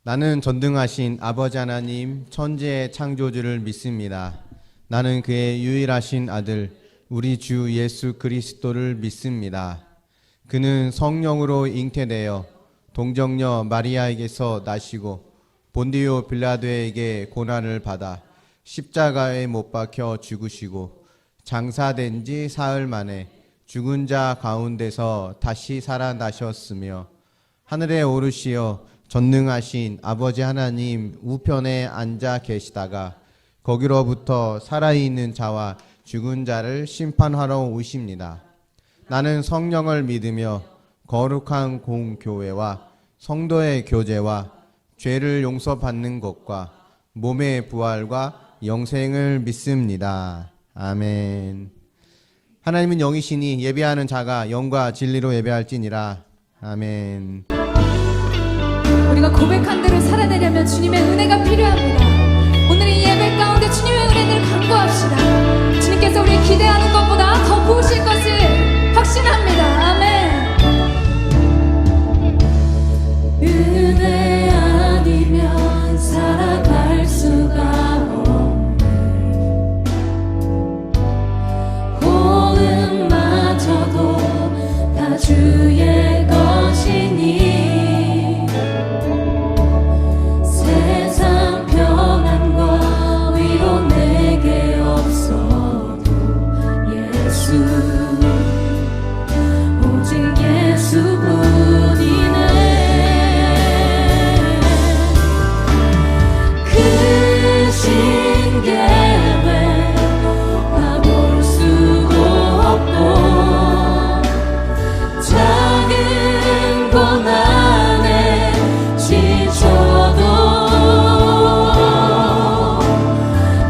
나는 전능하신 아버지 하나님 천지의 창조주를 믿습니다. 나는 그의 유일하신 아들 우리 주 예수 그리스도를 믿습니다. 그는 성령으로 잉태되어 동정녀 마리아에게서 나시고 본디오 빌라도에게 고난을 받아 십자가에 못 박혀 죽으시고 장사된 지 사흘 만에 죽은 자 가운데서 다시 살아나셨으며 하늘에 오르시어 전능하신 아버지 하나님 우편에 앉아 계시다가 거기로부터 살아있는 자와 죽은 자를 심판하러 오십니다. 나는 성령을 믿으며 거룩한 공교회와 성도의 교제와 죄를 용서받는 것과 몸의 부활과 영생을 믿습니다. 아멘. 하나님은 영이시니 예배하는 자가 영과 진리로 예배할지니라. 아멘. 우리가 고백한 대로 살아내려면 주님의 은혜가 필요합니다. 오늘 이 예배 가운데 주님의 은혜를 간구합시다. 주님께서 우리 기대하는 것보다 더 부으실 것을 확신합니다. 아멘. 은혜 아니면 살아갈 수가 없네. 호흡마저도 다 주의 것이니 세상 평안과 위로 내게 없어도 예수 오직 예수뿐이네. 그 신계획 가볼 수도 없고 작은 고난에 지쳐도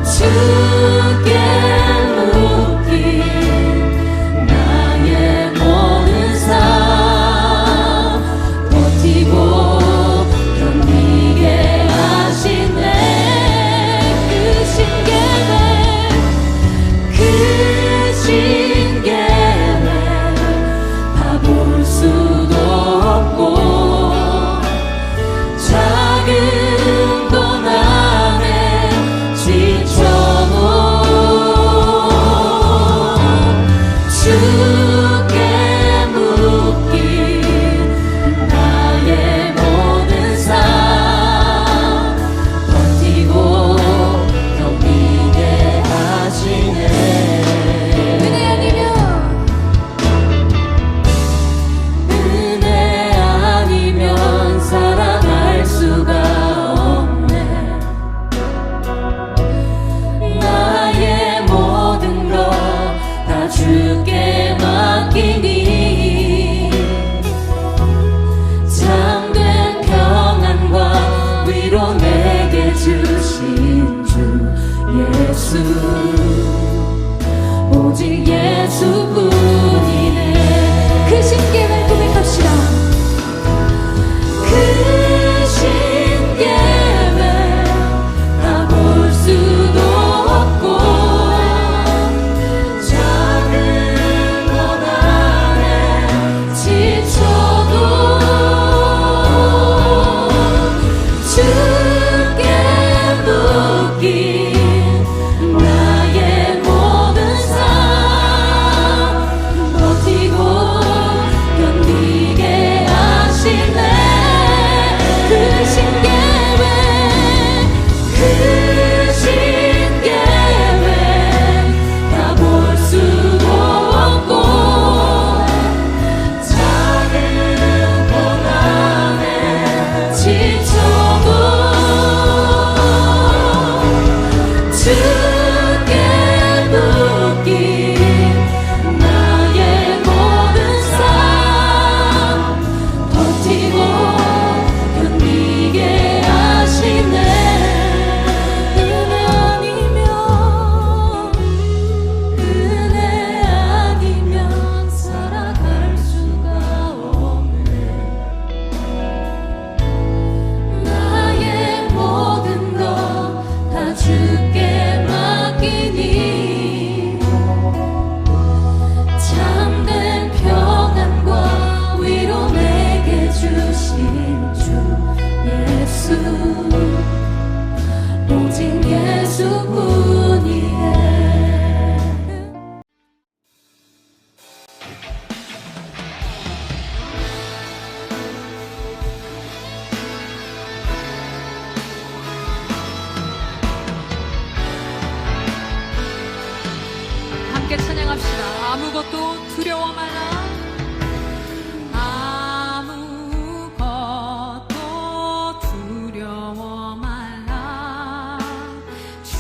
주께 묻기 나의 모든 삶 버티고 견디게 하시네. 그 신계획 다 볼 수도 없고 작은 고난에 지쳐도 주께 묻기 나의 모든 삶 버티고 견디게 하시네. 은혜 아니면 살아갈 수가 없네. 나의 모든 것 다 주께 맡기니 참된 평안과 위로 내게 주신 주 예수 오직 예수뿐이네. 그 신계획 고백합시다. 그 신계획 다 볼 수도 없고 작은 고난에 지쳐도 주께 묻기 나의 아무것도 두려워 말라. 아무것도 두려워 말라. 주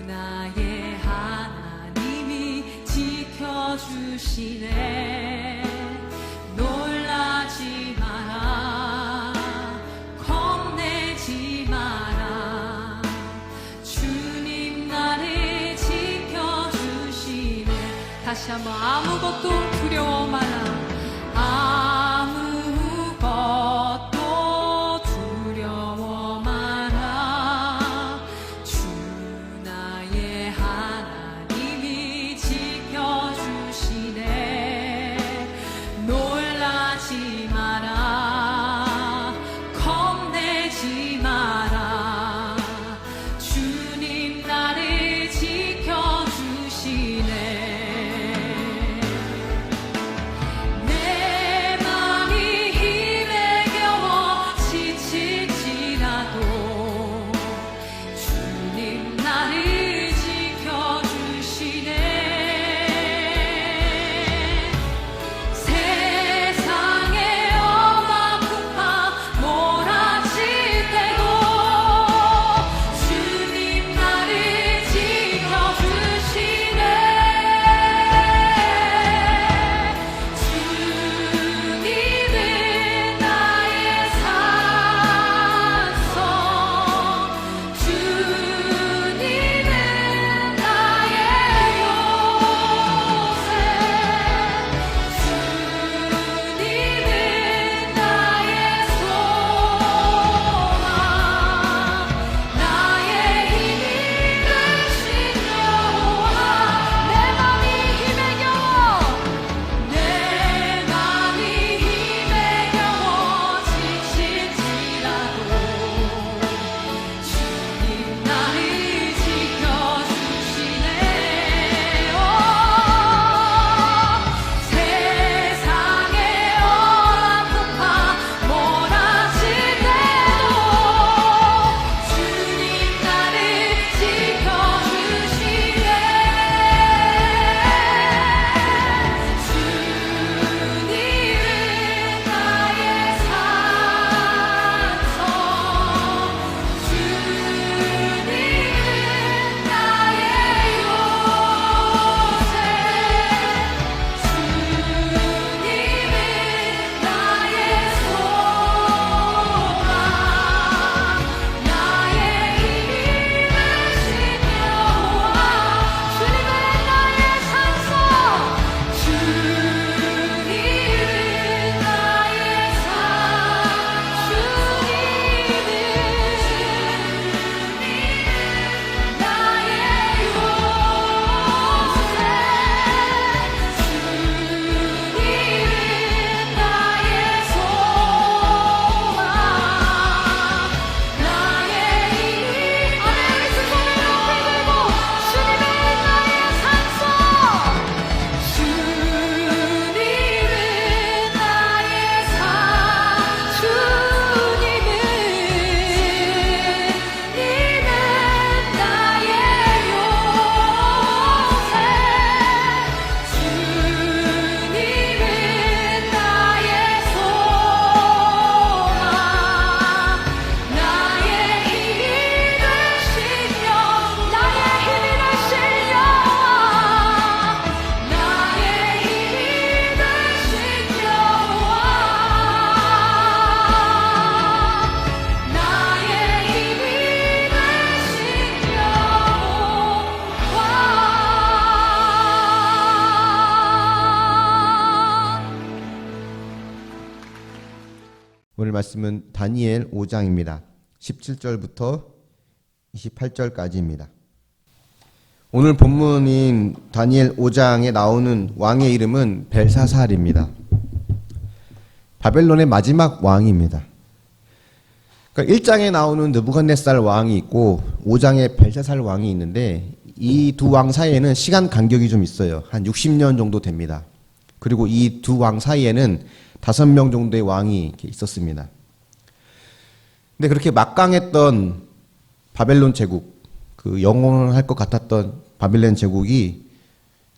나의 하나님이 지켜주시네. 놀라지 마라. 겁내지 마라. 주님 나를 지켜주시네. 다시 한번 아무것도 두려워 말라. 아무것도 두려워 마라. 주 나의 하나님이 지켜주시네. 놀라지 마라. 겁내지 마라. 주님 나를 지켜주시네. 내 맘이 힘에 겨워 지칠지라도 주님 나를 지켜주시네. 세상에 엄마 아파 몰아칠 때도 주님 나를 지켜주시네. 주님은 나의 산성, 주님은 나의 요새, 주님은 나의 소망, 나의 힘이 되신 여호와. 내 맘이 힘에 겨워, 내 맘이 힘에 겨워 지칠지라도 주님 나를 지켜주시네. 세상에 어아프파 몰아칠 때도 주님 나를 지켜주시네. 주님은 나의 산성, 주님은 나의 요새, 주님은 나의 소망, 나의 힘이 되신 여호와. 주님은 나의 산성, 주님은 나의 산, 주님은 나의 요새, 주님은 나의 소망, 나의 힘이. 아멘. 두 손을 높이 들고 주님은 나의 산성, 주님은 나의 산, 주님은 나의 요새, 주님은 나의 소망, 나의 힘이 되신 여호와. 나의 힘이 되신 여호와. 나의 힘이 되신 여호와. 나의 힘이 되신 여호와. 오늘 말씀은 다니엘 5장입니다. 17절부터 28절까지입니다. 오늘 본문인 다니엘 5장에 나오는 왕의 이름은 벨사살입니다. 바벨론의 마지막 왕입니다. 그러니까 1장에 나오는 느부갓네살 왕이 있고 5장에 벨사살 왕이 있는데 이 두 왕 사이에는 시간 간격이 좀 있어요. 한 60년 정도 됩니다. 그리고 이 두 왕 사이에는 5명 정도의 왕이 이렇게 있었습니다. 근데 그렇게 막강했던 바벨론 제국, 그 영원할 것 같았던 바벨론 제국이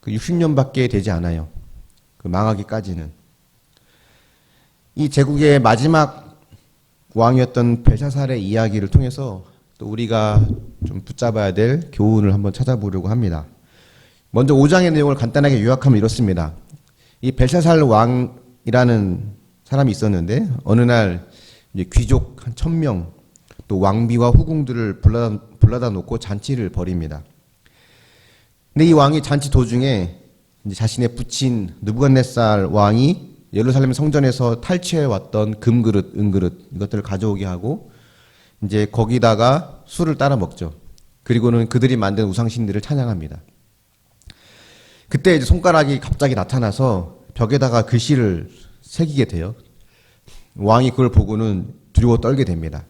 그 60년밖에 되지 않아요. 그 망하기까지는. 이 제국의 마지막 왕이었던 벨사살의 이야기를 통해서 또 우리가 좀 붙잡아야 될 교훈을 한번 찾아보려고 합니다. 먼저 5장의 내용을 간단하게 요약하면 이렇습니다. 이 벨사살 왕이라는 사람이 있었는데 어느 날 이제 귀족 한 1000명 또 왕비와 후궁들을 불러다 놓고 잔치를 벌입니다. 근데 이 왕이 잔치 도중에 이제 자신의 부친 느부갓네살 왕이 예루살렘 성전에서 탈취해 왔던 금그릇, 은그릇 이것들을 가져오게 하고 이제 거기다가 술을 따라 먹죠. 그리고는 그들이 만든 우상신들을 찬양합니다. 그때 이제 손가락이 갑자기 나타나서 벽에다가 글씨를 새기게 돼요. 왕이 그걸 보고는 두려워 떨게 됩니다.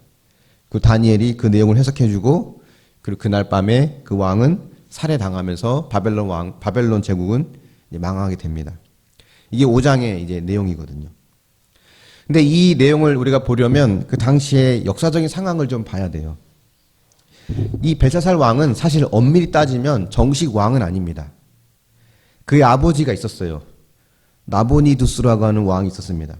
그 다니엘이 그 내용을 해석해주고 그리고 그날 밤에 그 왕은 살해당하면서 바벨론 제국은 이제 망하게 됩니다. 이게 5장의 이제 내용이거든요. 근데 이 내용을 우리가 보려면 그 당시의 역사적인 상황을 좀 봐야 돼요. 이 벨사살 왕은 사실 엄밀히 따지면 정식 왕은 아닙니다. 그의 아버지가 있었어요. 나보니두스라고 하는 왕이 있었습니다.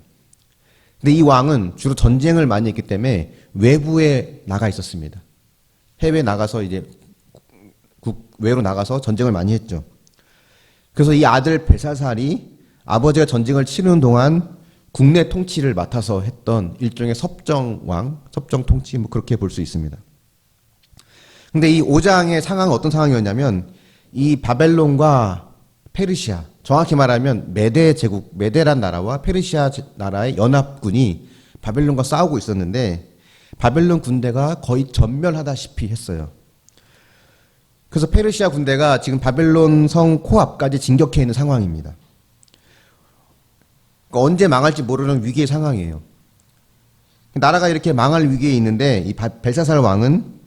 근데 이 왕은 주로 전쟁을 많이 했기 때문에 외부에 나가 있었습니다. 해외에 나가서 이제 외로 나가서 전쟁을 많이 했죠. 그래서 이 아들 벨사살이 아버지가 전쟁을 치르는 동안 국내 통치를 맡아서 했던 일종의 섭정왕, 섭정통치 뭐 그렇게 볼 수 있습니다. 근데 이 5장의 상황은 어떤 상황이었냐면 이 바벨론과 페르시아, 정확히 말하면 메대 제국, 메대란 나라와 페르시아 나라의 연합군이 바벨론과 싸우고 있었는데 바벨론 군대가 거의 전멸하다시피 했어요. 그래서 페르시아 군대가 지금 바벨론 성 코앞까지 진격해 있는 상황입니다. 그러니까 언제 망할지 모르는 위기의 상황이에요. 나라가 이렇게 망할 위기에 있는데 이 벨사살 왕은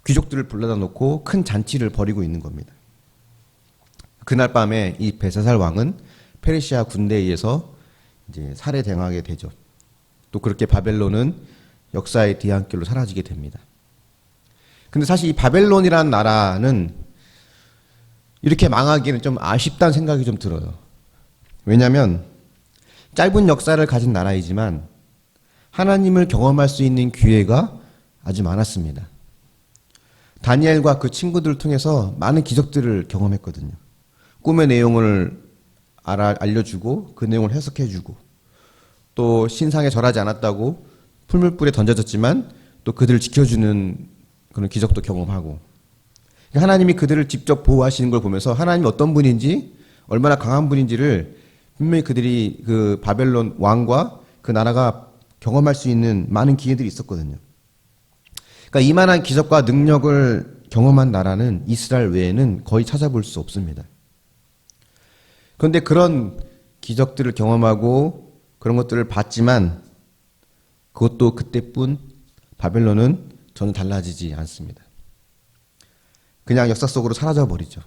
귀족들을 불러다 놓고 큰 잔치를 벌이고 있는 겁니다. 그날 밤에 이 벨사살 왕은 페르시아 군대에 의해서 이제 살해당하게 되죠. 또 그렇게 바벨론은 역사의 뒤안길로 사라지게 됩니다. 근데 사실 이 바벨론이라는 나라는 이렇게 망하기는 좀 아쉽다는 생각이 좀 들어요. 왜냐하면 짧은 역사를 가진 나라이지만 하나님을 경험할 수 있는 기회가 아주 많았습니다. 다니엘과 그 친구들을 통해서 많은 기적들을 경험했거든요. 꿈의 내용을 알려주고 그 내용을 해석해주고 또 신상에 절하지 않았다고 풀물불에 던져졌지만 또 그들을 지켜주는 그런 기적도 경험하고 하나님이 그들을 직접 보호하시는 걸 보면서 하나님이 어떤 분인지 얼마나 강한 분인지를 분명히 그들이 그 바벨론 왕과 그 나라가 경험할 수 있는 많은 기회들이 있었거든요. 그러니까 이만한 기적과 능력을 경험한 나라는 이스라엘 외에는 거의 찾아볼 수 없습니다. 그런데 그런 기적들을 경험하고 그런 것들을 봤지만 그것도 그때뿐 바벨론은 전혀 달라지지 않습니다. 그냥 역사 속으로 사라져버리죠.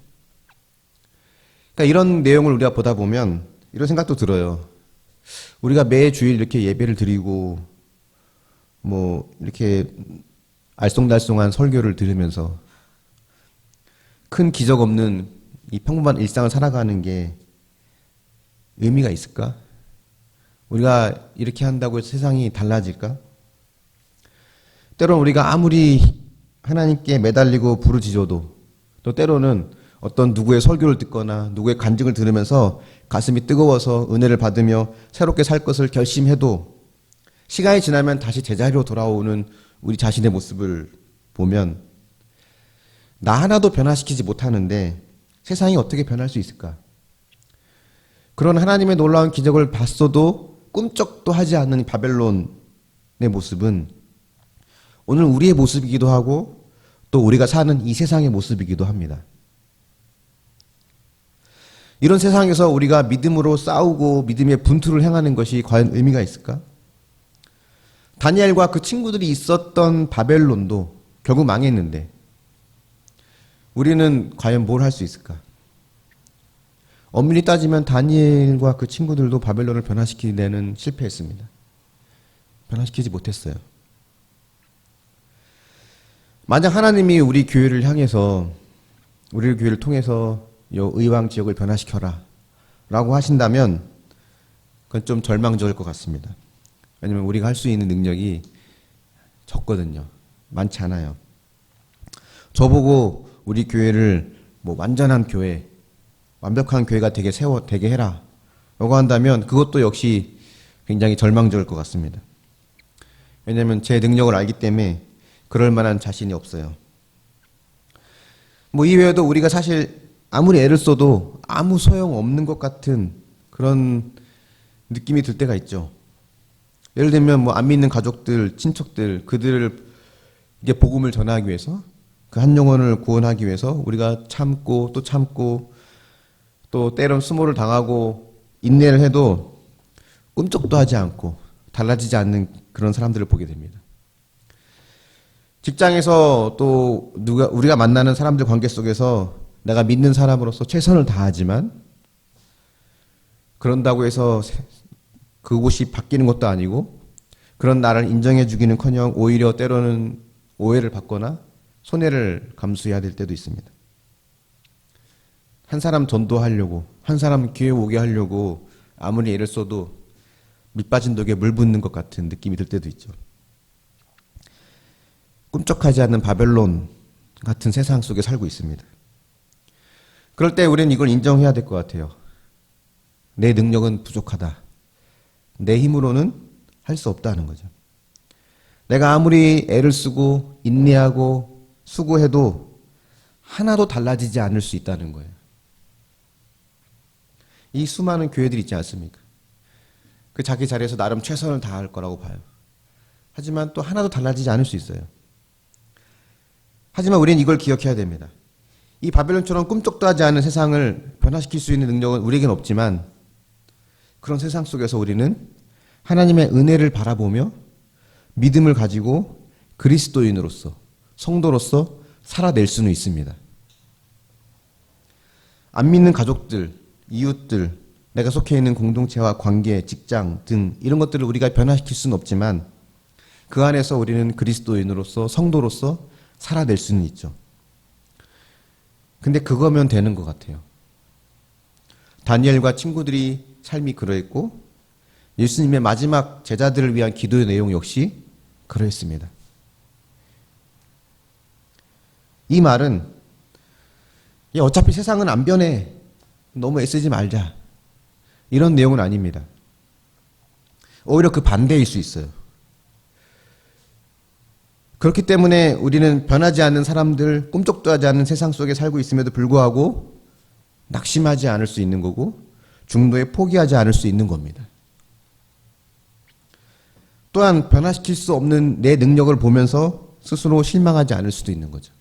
그러니까 이런 내용을 우리가 보다 보면 이런 생각도 들어요. 우리가 매 주일 이렇게 예배를 드리고 뭐 이렇게 알쏭달쏭한 설교를 들으면서 큰 기적 없는 이 평범한 일상을 살아가는 게 의미가 있을까? 우리가 이렇게 한다고 해서 세상이 달라질까? 때로는 우리가 아무리 하나님께 매달리고 부르짖어도 또 때로는 어떤 누구의 설교를 듣거나 누구의 간증을 들으면서 가슴이 뜨거워서 은혜를 받으며 새롭게 살 것을 결심해도 시간이 지나면 다시 제자리로 돌아오는 우리 자신의 모습을 보면 나 하나도 변화시키지 못하는데 세상이 어떻게 변할 수 있을까? 그런 하나님의 놀라운 기적을 봤어도 꿈쩍도 하지 않는 바벨론의 모습은 오늘 우리의 모습이기도 하고 또 우리가 사는 이 세상의 모습이기도 합니다. 이런 세상에서 우리가 믿음으로 싸우고 믿음의 분투를 행하는 것이 과연 의미가 있을까? 다니엘과 그 친구들이 있었던 바벨론도 결국 망했는데 우리는 과연 뭘 할 수 있을까? 엄밀히 따지면 다니엘과 그 친구들도 바벨론을 변화시키는 데는 실패했습니다. 변화시키지 못했어요. 만약 하나님이 우리 교회를 향해서 우리 교회를 통해서 요 의왕 지역을 변화시켜라 라고 하신다면 그건 좀 절망적일 것 같습니다. 왜냐면 우리가 할 수 있는 능력이 적거든요. 많지 않아요. 저보고 우리 교회를 뭐 완전한 교회, 완벽한 교회가 되게 해라 라고 한다면 그것도 역시 굉장히 절망적일 것 같습니다. 왜냐하면 제 능력을 알기 때문에 그럴 만한 자신이 없어요. 뭐 이외에도 우리가 사실 아무리 애를 써도 아무 소용 없는 것 같은 그런 느낌이 들 때가 있죠. 예를 들면 뭐 안 믿는 가족들, 친척들, 그들을 이게 복음을 전하기 위해서 그 한 영혼을 구원하기 위해서 우리가 참고 또 참고 또 때론 수모를 당하고 인내를 해도 꿈쩍도 하지 않고 달라지지 않는 그런 사람들을 보게 됩니다. 직장에서 또 우리가 만나는 사람들 관계 속에서 내가 믿는 사람으로서 최선을 다하지만 그런다고 해서 그곳이 바뀌는 것도 아니고 그런 나를 인정해 주기는커녕 오히려 때로는 오해를 받거나 손해를 감수해야 될 때도 있습니다. 한 사람 전도하려고 한 사람 교회 오게 하려고 아무리 애를 써도 밑빠진 독에 물 붓는 것 같은 느낌이 들 때도 있죠. 꿈쩍하지 않는 바벨론 같은 세상 속에 살고 있습니다. 그럴 때 우리는 이걸 인정해야 될 것 같아요. 내 능력은 부족하다. 내 힘으로는 할 수 없다는 거죠. 내가 아무리 애를 쓰고 인내하고 수고해도 하나도 달라지지 않을 수 있다는 거예요. 이 수많은 교회들 있지 않습니까? 그 자기 자리에서 나름 최선을 다할 거라고 봐요. 하지만 또 하나도 달라지지 않을 수 있어요. 하지만 우리는 이걸 기억해야 됩니다. 이 바벨론처럼 꿈쩍도 하지 않은 세상을 변화시킬 수 있는 능력은 우리에겐 없지만 그런 세상 속에서 우리는 하나님의 은혜를 바라보며 믿음을 가지고 그리스도인으로서 성도로서 살아낼 수는 있습니다. 안 믿는 가족들, 이웃들, 내가 속해 있는 공동체와 관계, 직장 등 이런 것들을 우리가 변화시킬 수는 없지만 그 안에서 우리는 그리스도인으로서 성도로서 살아낼 수는 있죠. 근데 그거면 되는 것 같아요. 다니엘과 친구들이 삶이 그러했고 예수님의 마지막 제자들을 위한 기도의 내용 역시 그러했습니다. 이 말은 어차피 세상은 안 변해. 너무 애쓰지 말자. 이런 내용은 아닙니다. 오히려 그 반대일 수 있어요. 그렇기 때문에 우리는 변하지 않는 사람들, 꿈쩍도 하지 않는 세상 속에 살고 있음에도 불구하고 낙심하지 않을 수 있는 거고 중도에 포기하지 않을 수 있는 겁니다. 또한 변화시킬 수 없는 내 능력을 보면서 스스로 실망하지 않을 수도 있는 거죠.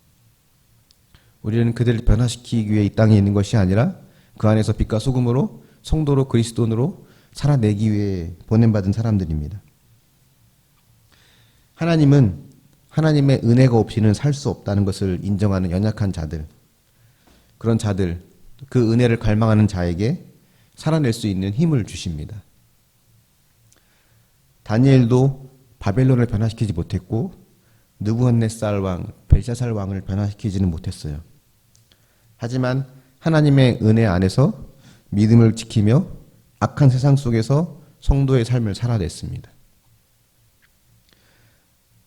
우리는 그들을 변화시키기 위해 이 땅에 있는 것이 아니라 그 안에서 빛과 소금으로 성도로 그리스도인으로 살아내기 위해 보냄받은 사람들입니다. 하나님은 하나님의 은혜가 없이는 살 수 없다는 것을 인정하는 연약한 자들, 그런 자들, 그 은혜를 갈망하는 자에게 살아낼 수 있는 힘을 주십니다. 다니엘도 바벨론을 변화시키지 못했고 느부갓네살 왕, 벨샤살 왕을 변화시키지는 못했어요. 하지만 하나님의 은혜 안에서 믿음을 지키며 악한 세상 속에서 성도의 삶을 살아냈습니다.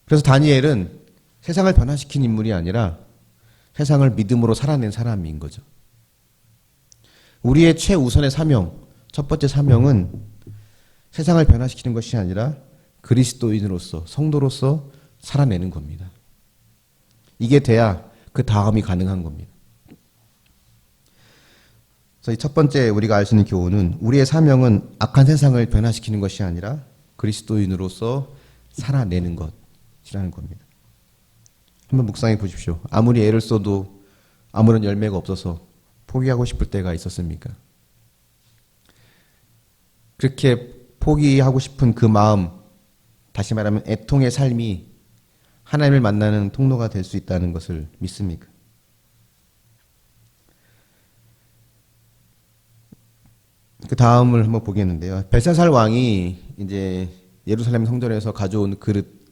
그래서 다니엘은 세상을 변화시킨 인물이 아니라 세상을 믿음으로 살아낸 사람인 거죠. 우리의 최우선의 사명, 첫 번째 사명은 세상을 변화시키는 것이 아니라 그리스도인으로서, 성도로서 살아내는 겁니다. 이게 돼야 그 다음이 가능한 겁니다. 그래서 이 첫 번째 우리가 알 수 있는 교훈은 우리의 사명은 악한 세상을 변화시키는 것이 아니라 그리스도인으로서 살아내는 것이라는 겁니다. 한번 묵상해 보십시오. 아무리 애를 써도 아무런 열매가 없어서 포기하고 싶을 때가 있었습니까? 그렇게 포기하고 싶은 그 마음, 다시 말하면 애통의 삶이 하나님을 만나는 통로가 될 수 있다는 것을 믿습니까? 그 다음을 한번 보겠는데요. 벨사살 왕이 이제 예루살렘 성전에서 가져온 그릇,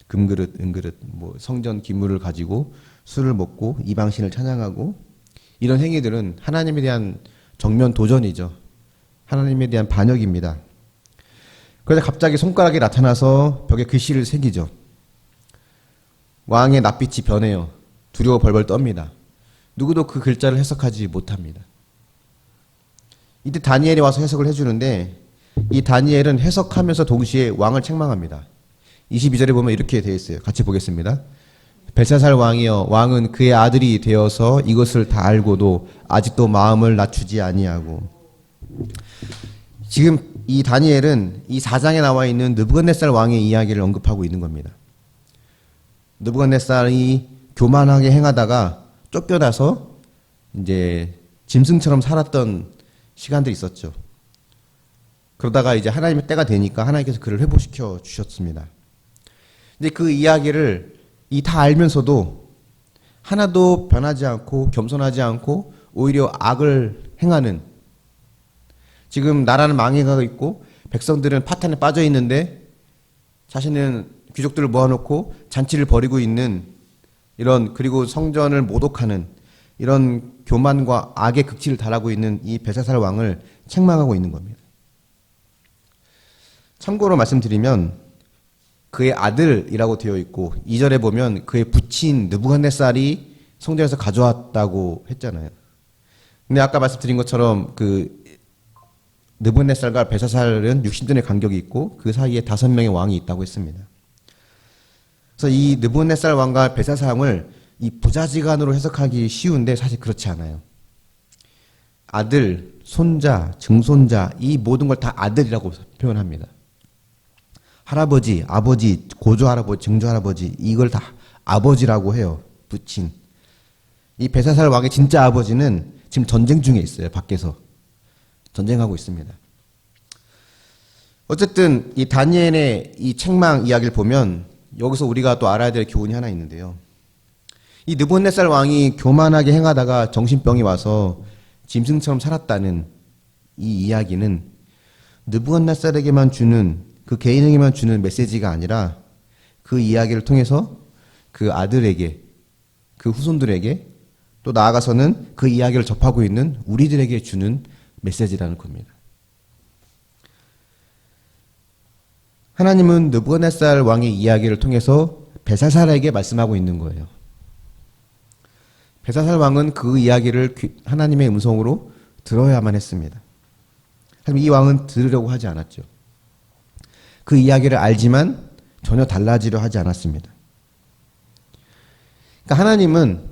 금그릇, 은그릇, 뭐 성전 기물을 가지고 술을 먹고 이방신을 찬양하고 이런 행위들은 하나님에 대한 정면 도전이죠. 하나님에 대한 반역입니다. 그래서 갑자기 손가락이 나타나서 벽에 글씨를 새기죠. 왕의 낯빛이 변해요. 두려워 벌벌 떱니다. 누구도 그 글자를 해석하지 못합니다. 이때 다니엘이 와서 해석을 해주는데 이 다니엘은 해석하면서 동시에 왕을 책망합니다. 22절에 보면 이렇게 되어 있어요. 같이 보겠습니다. 벨사살 왕이여, 왕은 그의 아들이 되어서 이것을 다 알고도 아직도 마음을 낮추지 아니하고. 지금 이 다니엘은 이 4장에 나와 있는 느부갓네살 왕의 이야기를 언급하고 있는 겁니다. 느부갓네살이 교만하게 행하다가 쫓겨나서 이제 짐승처럼 살았던 시간들이 있었죠. 그러다가 이제 하나님의 때가 되니까 하나님께서 그를 회복시켜 주셨습니다. 근데 그 이야기를 다 알면서도 하나도 변하지 않고 겸손하지 않고 오히려 악을 행하는, 지금 나라는 망해가고 있고 백성들은 파탄에 빠져 있는데 자신은 귀족들을 모아놓고 잔치를 벌이고 있는 이런, 그리고 성전을 모독하는 이런 교만과 악의 극치를 달하고 있는 이 벨사살 왕을 책망하고 있는 겁니다. 참고로 말씀드리면 그의 아들이라고 되어 있고 2절에 보면 그의 부친 느부갓네살이 성전에서 가져왔다고 했잖아요. 근데 아까 말씀드린 것처럼 그 느부갓네살과 벨사살은 60년의 간격이 있고 그 사이에 5명의 왕이 있다고 했습니다. 그래서 이 느부갓네살 왕과 벨사살 왕을 이 부자지간으로 해석하기 쉬운데 사실 그렇지 않아요. 아들, 손자, 증손자, 이 모든 걸 다 아들이라고 표현합니다. 할아버지, 아버지, 고조할아버지, 증조할아버지, 이걸 다 아버지라고 해요. 부친. 이 벨사살 왕의 진짜 아버지는 지금 전쟁 중에 있어요. 밖에서 전쟁하고 있습니다. 어쨌든 이 다니엘의 이 책망 이야기를 보면 여기서 우리가 또 알아야 될 교훈이 하나 있는데요. 이 느부갓네살 왕이 교만하게 행하다가 정신병이 와서 짐승처럼 살았다는 이 이야기는 느부갓네살에게만 주는, 그 개인에게만 주는 메시지가 아니라 그 이야기를 통해서 그 아들에게, 그 후손들에게, 또 나아가서는 그 이야기를 접하고 있는 우리들에게 주는 메시지라는 겁니다. 하나님은 느부갓네살 왕의 이야기를 통해서 벨사살에게 말씀하고 있는 거예요. 벨사살 왕은 그 이야기를 하나님의 음성으로 들어야만 했습니다. 하지만 이 왕은 들으려고 하지 않았죠. 그 이야기를 알지만 전혀 달라지려 하지 않았습니다. 그러니까 하나님은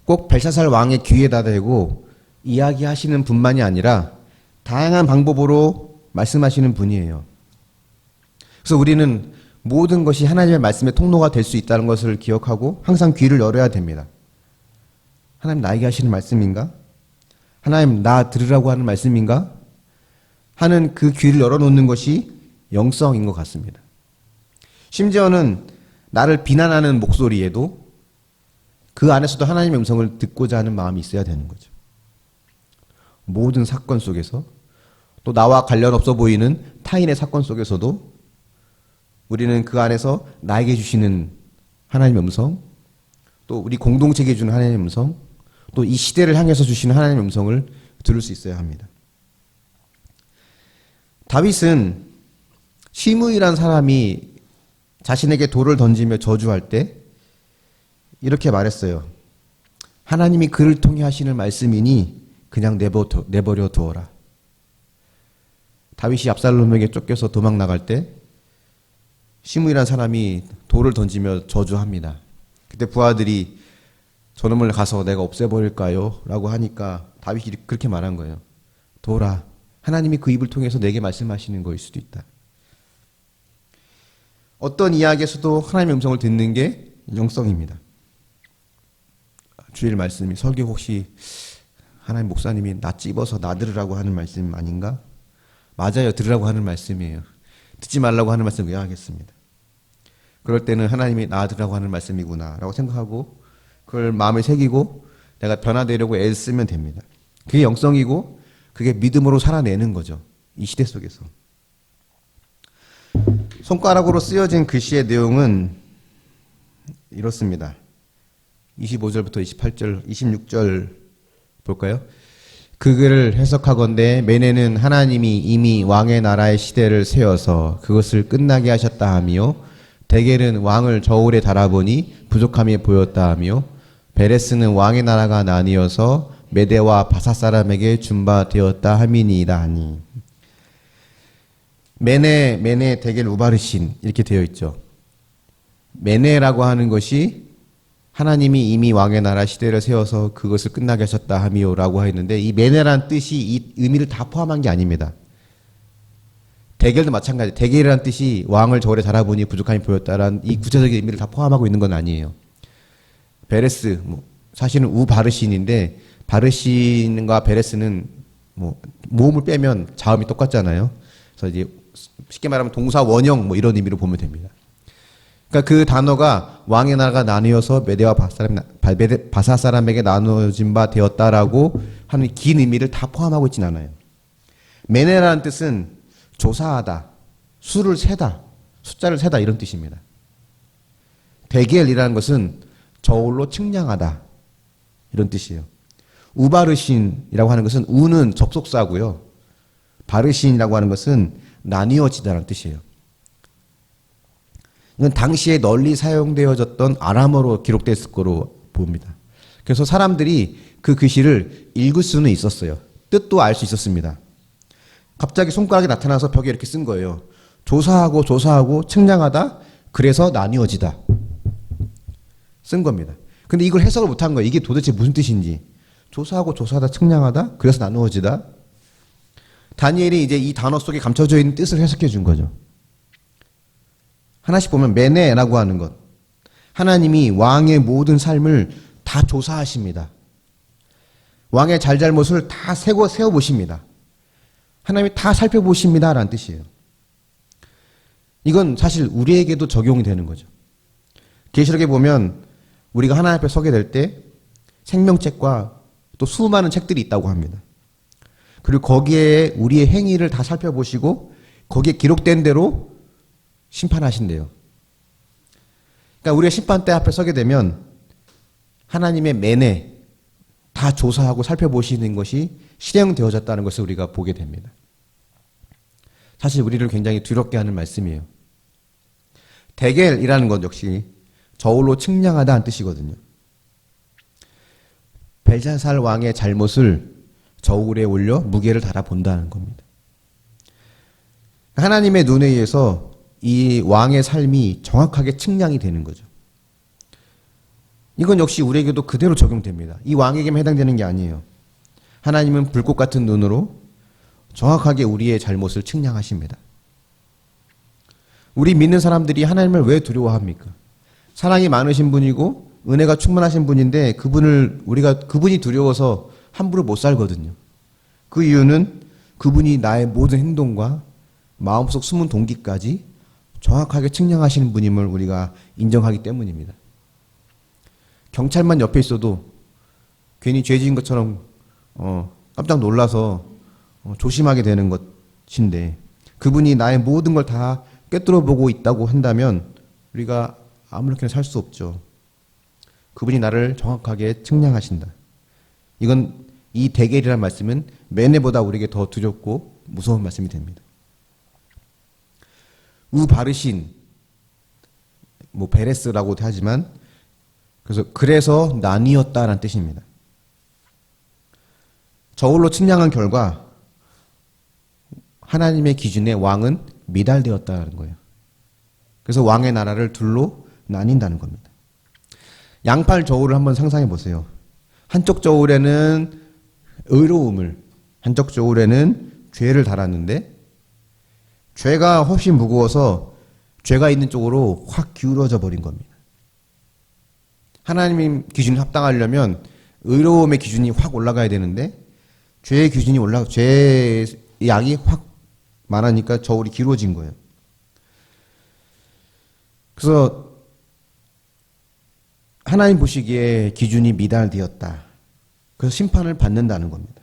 꼭 벨사살 왕의 귀에다 대고 이야기하시는 분만이 아니라 다양한 방법으로 말씀하시는 분이에요. 그래서 우리는 모든 것이 하나님의 말씀의 통로가 될 수 있다는 것을 기억하고 항상 귀를 열어야 됩니다. 하나님 나에게 하시는 말씀인가? 하나님 나 들으라고 하는 말씀인가? 하는 그 귀를 열어놓는 것이 영성인 것 같습니다. 심지어는 나를 비난하는 목소리에도 그 안에서도 하나님의 음성을 듣고자 하는 마음이 있어야 되는 거죠. 모든 사건 속에서, 또 나와 관련 없어 보이는 타인의 사건 속에서도 우리는 그 안에서 나에게 주시는 하나님의 음성, 또 우리 공동체에게 주는 하나님의 음성, 또 이 시대를 향해서 주시는 하나님의 음성을 들을 수 있어야 합니다. 다윗은 시므이란 사람이 자신에게 돌을 던지며 저주할 때 이렇게 말했어요. 하나님이 그를 통해 하시는 말씀이니 그냥 내버려 두어라. 다윗이 압살롬에게 쫓겨서 도망 나갈 때 시므이란 사람이 돌을 던지며 저주합니다. 그때 부하들이 저놈을 가서 내가 없애버릴까요? 라고 하니까 다윗이 그렇게 말한 거예요. 도라. 하나님이 그 입을 통해서 내게 말씀하시는 거일 수도 있다. 어떤 이야기에서도 하나님의 음성을 듣는 게 영성입니다. 주일 말씀이, 설교 혹시 하나님 목사님이 나 찝어서 나 들으라고 하는 말씀 아닌가? 맞아요. 들으라고 하는 말씀이에요. 듣지 말라고 하는 말씀 왜 하겠습니다. 그럴 때는 하나님이 나 들으라고 하는 말씀이구나 라고 생각하고 그걸 마음에 새기고 내가 변화되려고 애쓰면 됩니다. 그게 영성이고 그게 믿음으로 살아내는 거죠. 이 시대 속에서. 손가락으로 쓰여진 글씨의 내용은 이렇습니다. 25절부터 28절, 26절 볼까요? 그를 해석하건대 메네는 하나님이 이미 왕의 나라의 시대를 세워서 그것을 끝나게 하셨다 하며, 데겔은 왕을 저울에 달아보니 부족함이 보였다 하며, 베레스는 왕의 나라가 나뉘어서 메대와 바사 사람에게 준바되었다 함이니이다 하니. 메네, 데겔, 우바르신 이렇게 되어 있죠. 메네라고 하는 것이 하나님이 이미 왕의 나라 시대를 세워서 그것을 끝나게 하셨다 하미오라고 했는데, 이 메네라는 뜻이 이 의미를 다 포함한 게 아닙니다. 데겔도 마찬가지. 데겔이라는 뜻이 왕을 저울에 달아보니 부족함이 보였다라는 이 구체적인 의미를 다 포함하고 있는 건 아니에요. 베레스, 사실은 우바르신인데, 바르신과 베레스는 모음을 빼면 자음이 똑같잖아요. 그래서 이제 쉽게 말하면 동사 원형 이런 의미로 보면 됩니다. 그러니까 그 단어가 왕의 나라가 나뉘어서 메대와 바사 사람에게 나누어진 바 되었다라고 하는 긴 의미를 다 포함하고 있진 않아요. 메네라는 뜻은 조사하다, 수를 세다, 숫자를 세다 이런 뜻입니다. 데겔이라는 것은 저울로 측량하다 이런 뜻이에요. 우바르신이라고 하는 것은 우는 접속사고요. 바르신이라고 하는 것은 나뉘어지다라는 뜻이에요. 이건 당시에 널리 사용되어졌던 아람어로 기록됐을 거로 봅니다. 그래서 사람들이 그 글씨를 읽을 수는 있었어요. 뜻도 알 수 있었습니다. 갑자기 손가락이 나타나서 벽에 이렇게 쓴 거예요. 조사하고 측량하다, 그래서 나뉘어지다 쓴 겁니다. 근데 이걸 해석을 못한 거예요. 이게 도대체 무슨 뜻인지. 조사하다, 측량하다, 그래서 나누어지다. 다니엘이 이제 이 단어 속에 감춰져 있는 뜻을 해석해 준 거죠. 하나씩 보면 메네라고 하는 것, 하나님이 왕의 모든 삶을 다 조사하십니다. 왕의 잘잘못을 다 세워보십니다. 하나님이 다 살펴보십니다 라는 뜻이에요. 이건 사실 우리에게도 적용이 되는 거죠. 계시록에 보면 우리가 하나님 앞에 서게 될 때 생명책과 또 수많은 책들이 있다고 합니다. 그리고 거기에 우리의 행위를 다 살펴보시고 거기에 기록된 대로 심판하신대요. 그러니까 우리가 심판대 앞에 서게 되면 하나님의 메네 다 조사하고 살펴보시는 것이 실행되어졌다는 것을 우리가 보게 됩니다. 사실 우리를 굉장히 두렵게 하는 말씀이에요. 데겔이라는 것 역시 저울로 측량하다는 뜻이거든요. 벨샤살 왕의 잘못을 저울에 올려 무게를 달아본다는 겁니다. 하나님의 눈에 의해서 이 왕의 삶이 정확하게 측량이 되는 거죠. 이건 역시 우리에게도 그대로 적용됩니다. 이 왕에게만 해당되는 게 아니에요. 하나님은 불꽃 같은 눈으로 정확하게 우리의 잘못을 측량하십니다. 우리 믿는 사람들이 하나님을 왜 두려워합니까? 사랑이 많으신 분이고 은혜가 충만하신 분인데 그분이 두려워서 함부로 못 살거든요. 그 이유는 그분이 나의 모든 행동과 마음속 숨은 동기까지 정확하게 측량하시는 분임을 우리가 인정하기 때문입니다. 경찰만 옆에 있어도 괜히 죄 지은 것처럼 깜짝 놀라서 조심하게 되는 것인데, 그분이 나의 모든 걸 다 꿰뚫어 보고 있다고 한다면 우리가 아무렇게나 살 수 없죠. 그분이 나를 정확하게 측량하신다. 이건 이 데겔이라는 말씀은 메네보다 우리에게 더 두렵고 무서운 말씀이 됩니다. 우바르신, 베레스라고도 하지만 그래서 나뉘었다라는 뜻입니다. 저울로 측량한 결과 하나님의 기준에 왕은 미달되었다는 거예요. 그래서 왕의 나라를 둘로 나뉜다는 겁니다. 양팔 저울을 한번 상상해 보세요. 한쪽 저울에는 의로움을, 한쪽 저울에는 죄를 달았는데 죄가 훨씬 무거워서 죄가 있는 쪽으로 확 기울어져 버린 겁니다. 하나님 기준에 합당하려면 의로움의 기준이 확 올라가야 되는데 죄의 기준이 죄의 양이 확 많으니까 저울이 기울어진 거예요. 그래서 하나님 보시기에 기준이 미달되었다. 그래서 심판을 받는다는 겁니다.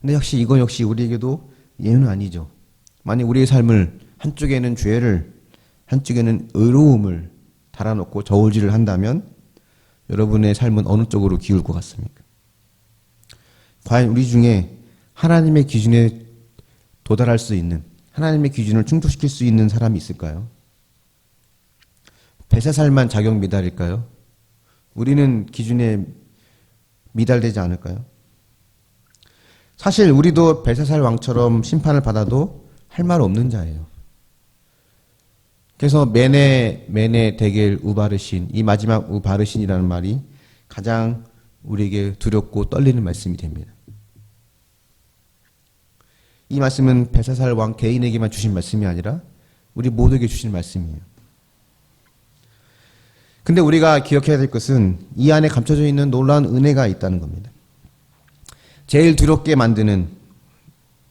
근데 이건 역시 우리에게도 예는 아니죠. 만약 우리의 삶을 한쪽에는 죄를, 한쪽에는 의로움을 달아놓고 저울질을 한다면 여러분의 삶은 어느 쪽으로 기울 것 같습니까? 과연 우리 중에 하나님의 기준에 도달할 수 있는, 하나님의 기준을 충족시킬 수 있는 사람이 있을까요? 벨사살만 자격 미달일까요? 우리는 기준에 미달되지 않을까요? 사실 우리도 벨사살 왕처럼 심판을 받아도 할 말 없는 자예요. 그래서 메네 데겔 우바르신, 이 마지막 우바르신이라는 말이 가장 우리에게 두렵고 떨리는 말씀이 됩니다. 이 말씀은 벨사살 왕 개인에게만 주신 말씀이 아니라 우리 모두에게 주신 말씀이에요. 근데 우리가 기억해야 될 것은 이 안에 감춰져 있는 놀라운 은혜가 있다는 겁니다. 제일 두렵게 만드는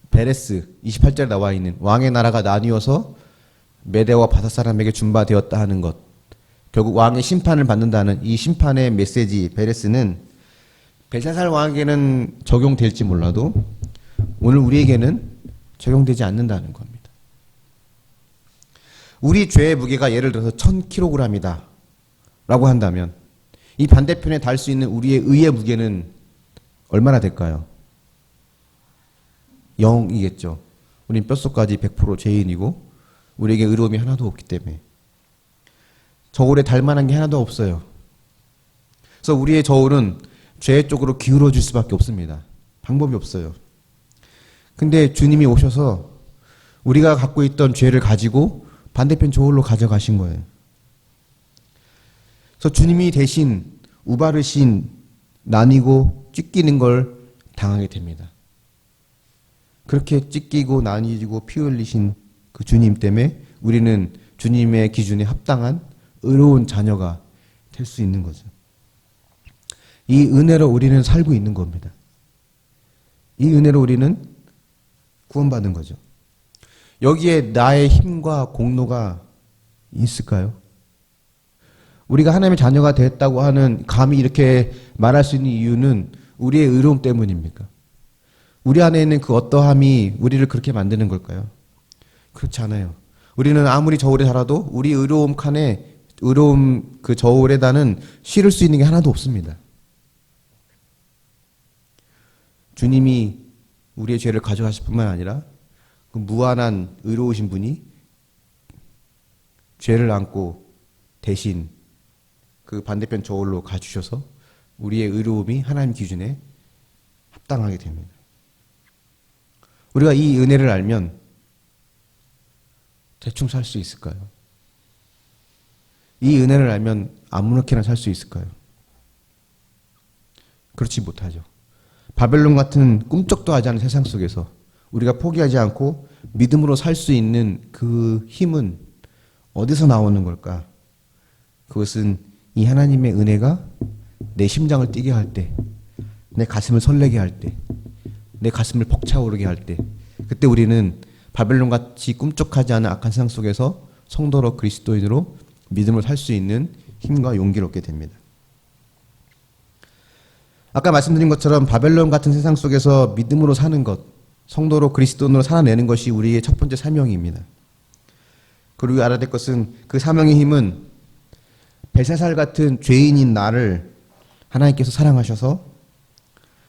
베레스 28절에 나와 있는 왕의 나라가 나뉘어서 메대와 바사 사람에게 준바되었다 하는 것, 결국 왕의 심판을 받는다는 이 심판의 메시지 베레스는 벨사살 왕에게는 적용될지 몰라도 오늘 우리에게는 적용되지 않는다는 겁니다. 우리 죄의 무게가 예를 들어서 1000kg이다 라고 한다면 이 반대편에 달 수 있는 우리의 의의 무게는 얼마나 될까요? 0이겠죠. 우린 뼛속까지 100% 죄인이고 우리에게 의로움이 하나도 없기 때문에 저울에 달 만한 게 하나도 없어요. 그래서 우리의 저울은 죄 쪽으로 기울어질 수밖에 없습니다. 방법이 없어요. 근데 주님이 오셔서 우리가 갖고 있던 죄를 가지고 반대편 저울로 가져가신 거예요. 그래서 주님이 대신 우바르신 나뉘고 찢기는 걸 당하게 됩니다. 그렇게 찢기고 나뉘고 피 흘리신 그 주님 때문에 우리는 주님의 기준에 합당한 의로운 자녀가 될 수 있는 거죠. 이 은혜로 우리는 살고 있는 겁니다. 이 은혜로 우리는 구원받은 거죠. 여기에 나의 힘과 공로가 있을까요? 우리가 하나님의 자녀가 됐다고 하는, 감히 이렇게 말할 수 있는 이유는 우리의 의로움 때문입니까? 우리 안에 있는 그 어떠함이 우리를 그렇게 만드는 걸까요? 그렇지 않아요. 우리는 아무리 저울에 달아도 우리 의로움 칸에, 의로움 그 저울에다는 실을 수 있는 게 하나도 없습니다. 주님이 우리의 죄를 가져가실 뿐만 아니라 그 무한한 의로우신 분이 죄를 안고 대신 그 반대편 저울로 가주셔서 우리의 의로움이 하나님 기준에 합당하게 됩니다. 우리가 이 은혜를 알면 대충 살 수 있을까요? 이 은혜를 알면 아무렇게나 살 수 있을까요? 그렇지 못하죠. 바벨론 같은 꿈쩍도 하지 않은 세상 속에서 우리가 포기하지 않고 믿음으로 살 수 있는 그 힘은 어디서 나오는 걸까? 그것은 이 하나님의 은혜가 내 심장을 뛰게 할 때, 내 가슴을 설레게 할 때, 내 가슴을 벅차오르게 할 때, 그때 우리는 바벨론같이 꿈쩍하지 않은 악한 세상 속에서 성도로 그리스도인으로 믿음을 살 수 있는 힘과 용기를 얻게 됩니다. 아까 말씀드린 것처럼 바벨론 같은 세상 속에서 믿음으로 사는 것, 성도로 그리스도인으로 살아내는 것이 우리의 첫 번째 사명입니다. 그리고 알아야 될 것은 그 사명의 힘은 벨사살 같은 죄인인 나를 하나님께서 사랑하셔서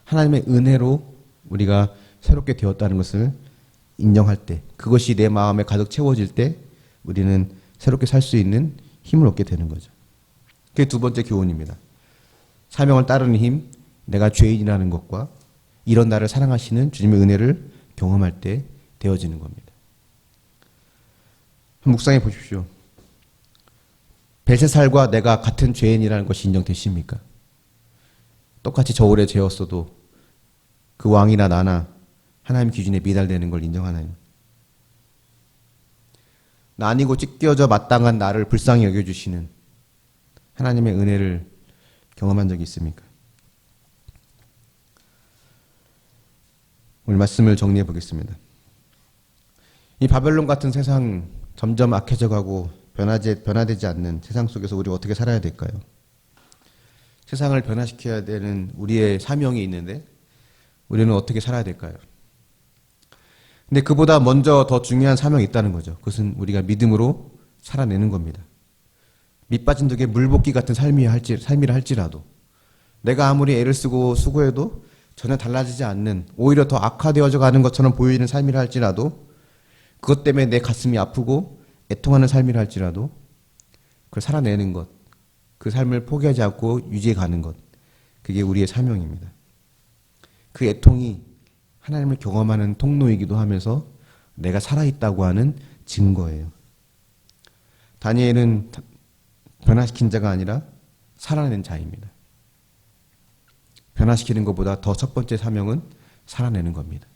하나님의 은혜로 우리가 새롭게 되었다는 것을 인정할 때, 그것이 내 마음에 가득 채워질 때 우리는 새롭게 살 수 있는 힘을 얻게 되는 거죠. 그게 두 번째 교훈입니다. 사명을 따르는 힘, 내가 죄인이라는 것과 이런 나를 사랑하시는 주님의 은혜를 경험할 때 되어지는 겁니다. 묵상해 보십시오. 벨사살과 내가 같은 죄인이라는 것이 인정되십니까? 똑같이 저울에 재었어도 그 왕이나 나나 하나님 기준에 미달되는 걸 인정하나요? 나뉘고 찢겨져 마땅한 나를 불쌍히 여겨주시는 하나님의 은혜를 경험한 적이 있습니까? 오늘 말씀을 정리해 보겠습니다. 이 바벨론 같은 세상, 점점 악해져 가고 변화되지 않는 세상 속에서 우리가 어떻게 살아야 될까요? 세상을 변화시켜야 되는 우리의 사명이 있는데 우리는 어떻게 살아야 될까요? 근데 그보다 먼저 더 중요한 사명이 있다는 거죠. 그것은 우리가 믿음으로 살아내는 겁니다. 밑빠진 독에 물볶이 같은 삶이라 할지라도 내가 아무리 애를 쓰고 수고해도 전혀 달라지지 않는, 오히려 더 악화되어져 가는 것처럼 보이는 삶이라 할지라도, 그것 때문에 내 가슴이 아프고 애통하는 삶이라 할지라도 그걸 살아내는 것, 그 삶을 포기하지 않고 유지해 가는 것, 그게 우리의 사명입니다. 그 애통이 하나님을 경험하는 통로이기도 하면서 내가 살아있다고 하는 증거예요. 다니엘은 변화시킨 자가 아니라 살아낸 자입니다. 변화시키는 것보다 더 첫 번째 사명은 살아내는 겁니다.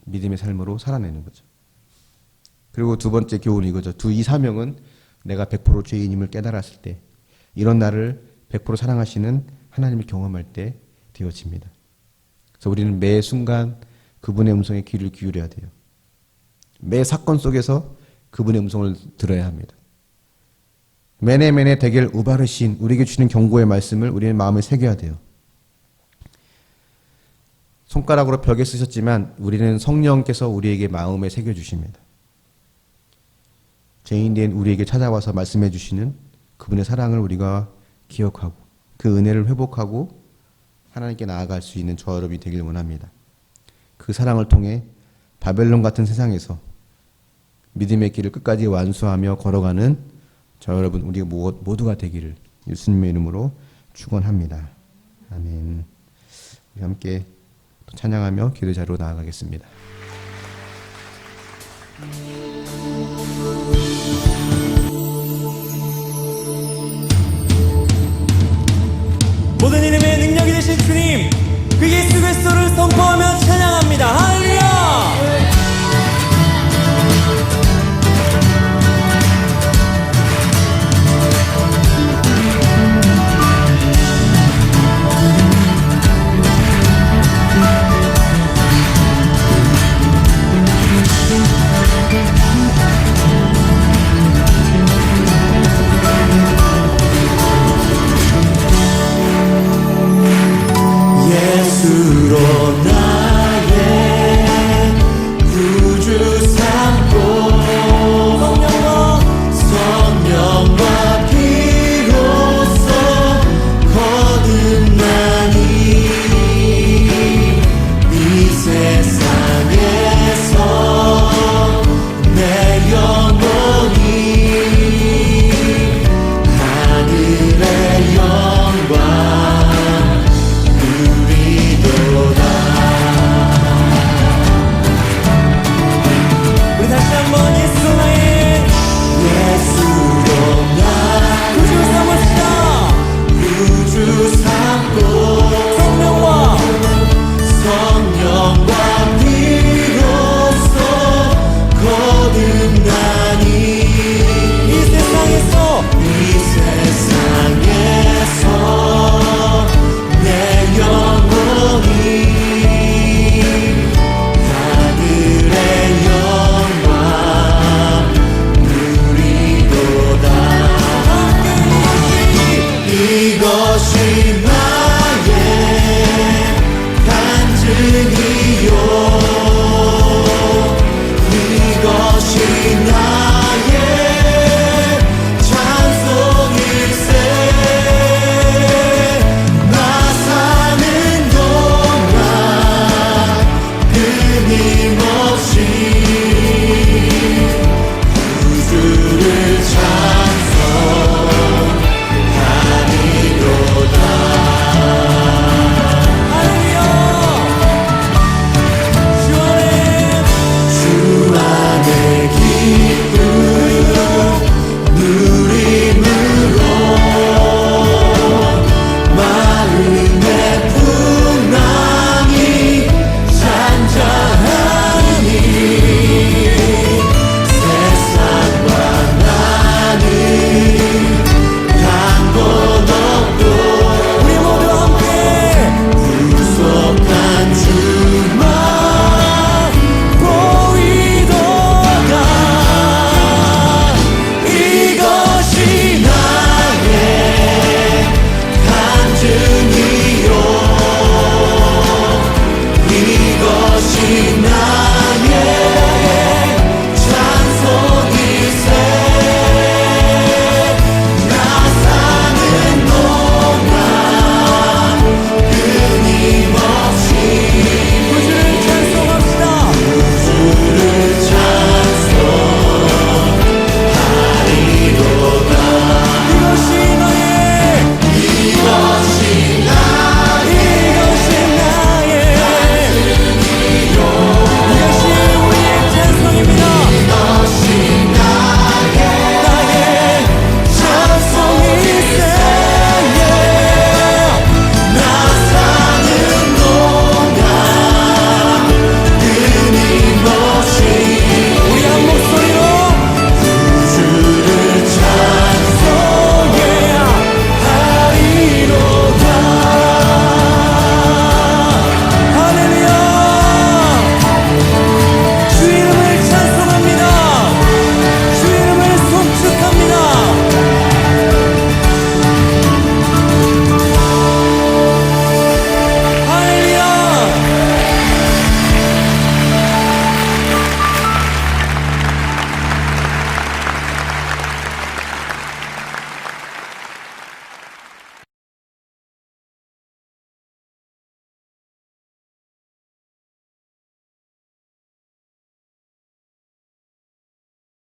믿음의 삶으로 살아내는 거죠. 그리고 두 번째 교훈이 이거죠. 이 사명은 내가 100% 죄인임을 깨달았을 때, 이런 나를 100% 사랑하시는 하나님을 경험할 때 되어집니다. 그래서 우리는 매 순간 그분의 음성에 귀를 기울여야 돼요. 매 사건 속에서 그분의 음성을 들어야 합니다. 메네메네 데겔 우바르신, 우리에게 주는 경고의 말씀을 우리의 마음에 새겨야 돼요. 손가락으로 벽에 쓰셨지만 우리는 성령께서 우리에게 마음에 새겨주십니다. 죄인된 우리에게 찾아와서 말씀해 주시는 그분의 사랑을 우리가 기억하고 그 은혜를 회복하고 하나님께 나아갈 수 있는 저와 여러분이 되길 원합니다. 그 사랑을 통해 바벨론 같은 세상에서 믿음의 길을 끝까지 완수하며 걸어가는 저와 여러분, 우리가 모두가 되기를 예수님의 이름으로 축원합니다. 아멘. 우리 함께 찬양하며 기도 자리로 나아가겠습니다. 모든 이름의 능력이 되신 주님, 그 예수 그리스도를 선포하며 찬양합니다. 할렐루야! 예수로 나의 구주 삼고 성령과 비로소 거듭나니 이 세상에서 내 영혼이 하늘의 영광